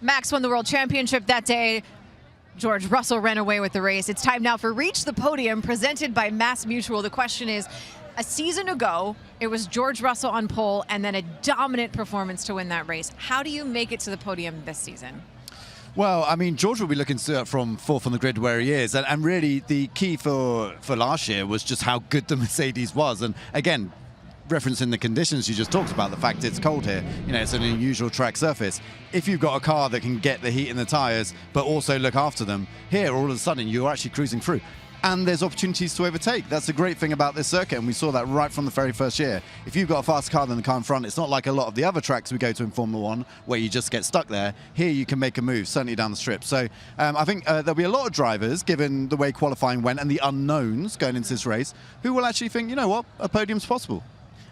Max won the World Championship that day. George Russell ran away with the race. It's time now for Reach the Podium, presented by Mass Mutual. The question is, a season ago, it was George Russell on pole and then a dominant performance to win that race. How do you make it to the podium this season? Well, I mean, George will be looking from fourth on the grid where he is. And really, the key for last year was just how good the Mercedes was. And again, referencing the conditions you just talked about, the fact it's cold here, you know, it's an unusual track surface. If you've got a car that can get the heat in the tyres, but also look after them, here, all of a sudden, you're actually cruising through. And there's opportunities to overtake. That's the great thing about this circuit, and we saw that right from the very first year. If you've got a faster car than the car in front, it's not like a lot of the other tracks we go to in Formula One, where you just get stuck there. Here you can make a move, certainly down the strip. So I think there'll be a lot of drivers, given the way qualifying went and the unknowns going into this race, who will actually think, you know what, a podium's possible.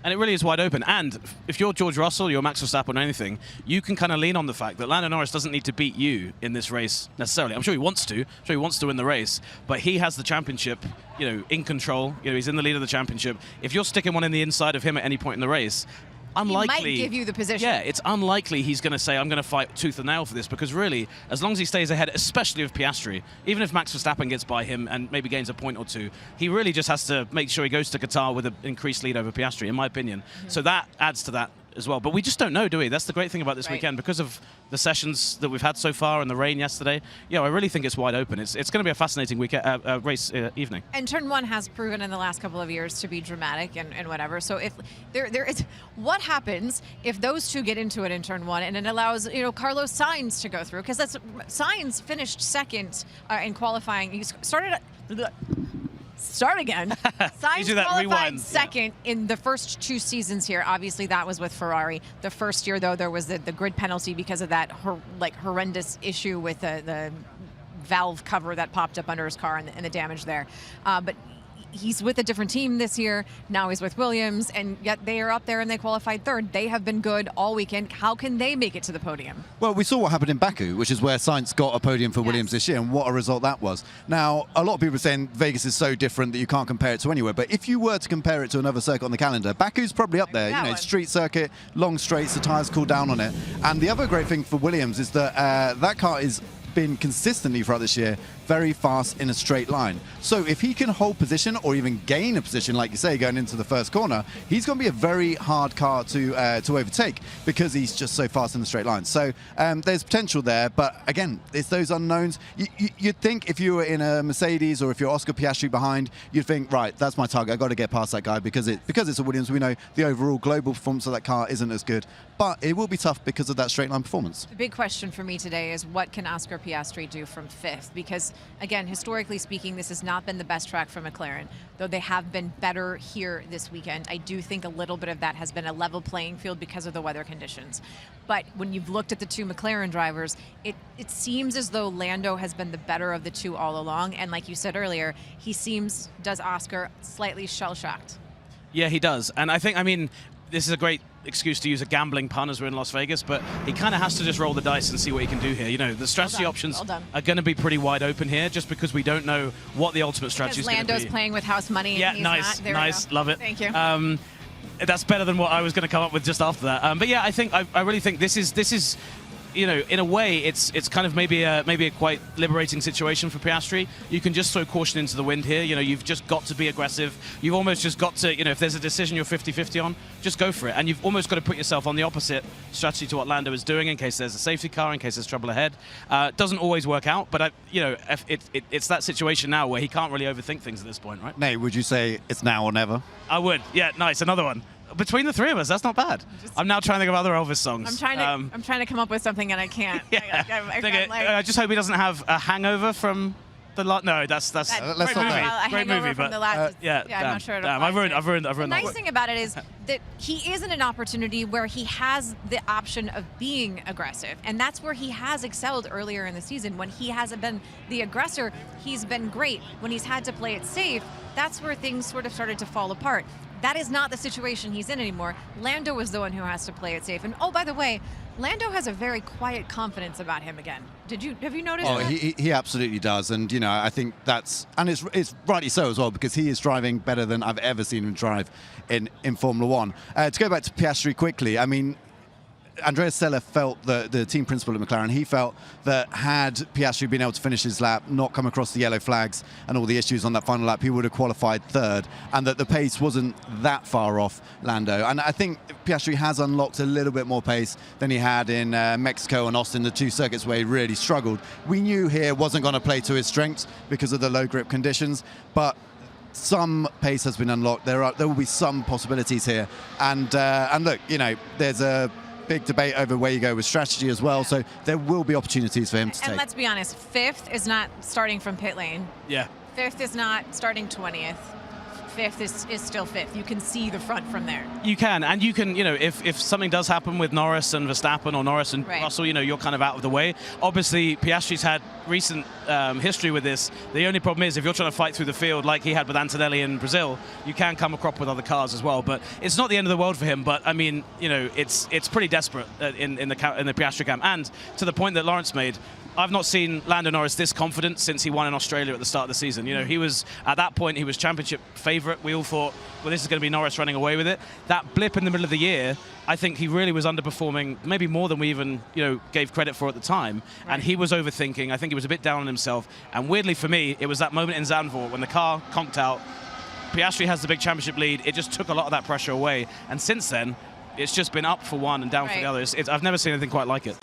And it really is wide open. And if you're George Russell, you're Max Verstappen or anything, you can kind of lean on the fact that Lando Norris doesn't need to beat you in this race necessarily. I'm sure he wants to. I'm sure he wants to win the race. But he has the championship, you know, in control. You know, he's in the lead of the championship. If you're sticking one in the inside of him at any point in the race, unlikely, he might give you the position. Yeah, it's unlikely he's going to say, I'm going to fight tooth and nail for this, because really, as long as he stays ahead, especially of Piastri, even if Max Verstappen gets by him and maybe gains a point or two, he really just has to make sure he goes to Qatar with an increased lead over Piastri, in my opinion. So that adds to that as well. But we just don't know, do we? That's the great thing about this weekend. Because of the sessions that we've had so far and the rain yesterday, yeah, I really think it's wide open. It's going to be a fascinating weekend, race evening. And Turn 1 has proven in the last couple of years to be dramatic and whatever. So if there is, what happens if those two get into it in Turn 1 and it allows, you know, Carlos Sainz to go through? Because that's Sainz finished second in qualifying. He started. Start again. Sainz qualified second in the first 2 seasons here. Obviously, that was with Ferrari. The first year, though, there was the grid penalty because of that horrendous issue with the valve cover that popped up under his car and the damage there. But he's with a different team this year. Now he's with Williams, and yet they are up there and they qualified third. They have been good all weekend. How can they make it to the podium? Well, we saw what happened in Baku, which is where Sainz got a podium for Williams this year, and what a result that was. Now, a lot of people are saying Vegas is so different that you can't compare it to anywhere, but if you were to compare it to another circuit on the calendar, Baku's probably up there. You know, street circuit, long straights, the tyres cool down on it. And the other great thing for Williams is that that car is been consistently throughout this year very fast in a straight line. So if he can hold position or even gain a position, like you say, going into the first corner, he's going to be a very hard car to overtake, because he's just so fast in the straight line. So there's potential there, but again, it's those unknowns. You'd think if you were in a Mercedes or if you're Oscar Piastri behind, you'd think, right, that's my target. I've got to get past that guy, because it's a Williams. We know the overall global performance of that car isn't as good, but it will be tough because of that straight line performance. The big question for me today is, what can Oscar Piastri do from 5th? Because again, historically speaking, this has not been the best track for McLaren, though they have been better here this weekend. I do think a little bit of that has been a level playing field because of the weather conditions. But when you've looked at the 2 McLaren drivers, it seems as though Lando has been the better of the 2 all along. And like you said earlier, does Oscar slightly shell-shocked? Yeah, he does. And I mean, this is a great excuse to use a gambling pun as we're in Las Vegas, but he kind of has to just roll the dice and see what he can do here. You know, the strategy options are going to be pretty wide open here, just because we don't know what the ultimate strategy is going to be. Lando's playing with house money. Yeah, and he's nice, not. nice, love it. Thank you. That's better than what I was going to come up with just after that. But yeah, I really think this is. You know, in a way, it's kind of maybe a quite liberating situation for Piastri. You can just throw caution into the wind here. You know, you've just got to be aggressive. You've almost just got to, you know, if there's a decision you're 50-50 on, just go for it. And you've almost got to put yourself on the opposite strategy to what Lando is doing, in case there's a safety car, in case there's trouble ahead. It doesn't always work out, but you know, it's that situation now where he can't really overthink things at this point, right? Nate, would you say it's now or never? I would. Yeah, nice. Another one. Between the 3 of us, that's not bad. I'm now trying to think of other Elvis songs. I'm trying to come up with something and I can't. Yeah. I just hope he doesn't have a hangover from the last. No, that's great movie. Great movie, but I'm not sure. I've ruined the nice thing about it is that he is in an opportunity where he has the option of being aggressive, and that's where he has excelled earlier in the season. When he hasn't been the aggressor, he's been great. When he's had to play it safe, that's where things sort of started to fall apart. That is not the situation he's in anymore. Lando is the one who has to play it safe. And oh, by the way, Lando has a very quiet confidence about him again. Have you noticed that? He absolutely does. And, you know, I think it's rightly so as well, because he is driving better than I've ever seen him drive in Formula One. To go back to Piastri quickly, I mean, Andreas Seller felt, the team principal at McLaren, he felt that had Piastri been able to finish his lap, not come across the yellow flags and all the issues on that final lap, he would have qualified third, and that the pace wasn't that far off Lando. And I think Piastri has unlocked a little bit more pace than he had in Mexico and Austin, the two circuits where he really struggled. We knew here wasn't going to play to his strengths because of the low grip conditions, but some pace has been unlocked. There will be some possibilities here, and look, you know, there's a big debate over where you go with strategy as well, so there will be opportunities for him to take. And let's be honest, 5th is not starting from pit lane. Yeah. 5th is not starting 20th. 5th is still 5th. You can see the front from there. You can, and you can, you know, if something does happen with Norris and Verstappen or Norris and Russell, you know, you're kind of out of the way. Obviously, Piastri's had recent history with this. The only problem is if you're trying to fight through the field like he had with Antonelli in Brazil, you can come across with other cars as well. But it's not the end of the world for him. But I mean, you know, it's pretty desperate in the Piastri camp. And to the point that Lawrence made, I've not seen Lando Norris this confident since he won in Australia at the start of the season. You know, he was, at that point, he was championship favourite. We all thought, well, this is going to be Norris running away with it. That blip in the middle of the year, I think he really was underperforming, maybe more than we even, you know, gave credit for at the time. Right. And he was overthinking. I think he was a bit down on himself. And weirdly for me, it was that moment in Zandvoort when the car conked out. Piastri has the big championship lead. It just took a lot of that pressure away. And since then, it's just been up for one and down for the other. I've never seen anything quite like it.